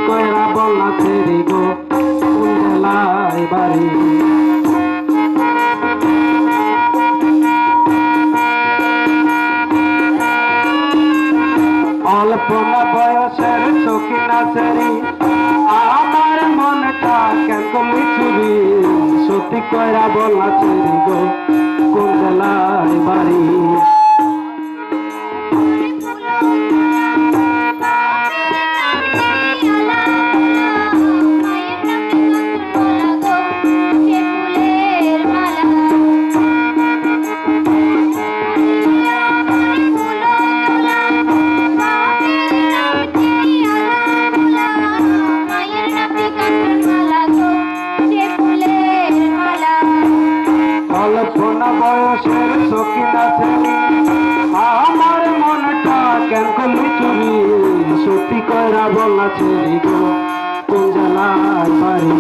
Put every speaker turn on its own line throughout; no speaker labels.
কইরা বললা ছেড়ি গো কোন জেলায় বাড়ি অল্প না বয়সের সখিনা ছেড়ি আমার মনটা কেন কমি চুরি সত্যি কইরা বললা ছেড়ি গো কোন জেলায় বাড়ি বয়সের সখিনা ছেড়ি আমার মনটা কেন করলি চুরি সত্যি কইরা বললা ছেড়ি গো কোন জেলায় বাড়ি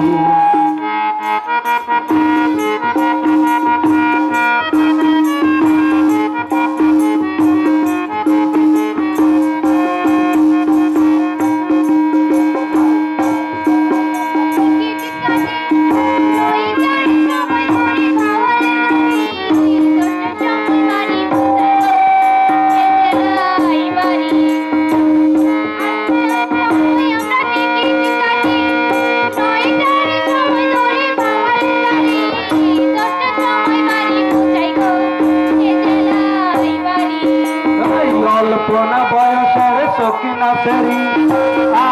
অল্পনা বয়সের সখিনা ছেড়ি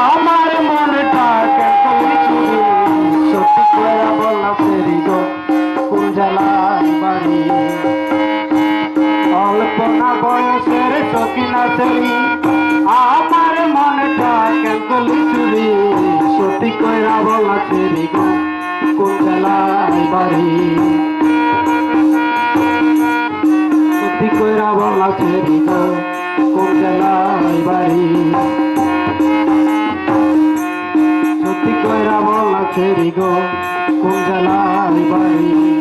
আমার মনটা কেন করলি চুরি সত্যি কইরা বললা ছেড়ি গো কোন জেলায় বাড়ি অল্পনা বয়সের সখিনা ছেড়ি আমার মনটা কেন করলি চুরি সত্যি কইরা বললা ছেড়ি গো কোন জেলায় বাড়ি সত্যি কইরা বললা ছেড়ি গো কোন জেলায় বাড়ি সত্যি কইরা বললা ছেড়ি গো কোন জেলায় বাড়ি।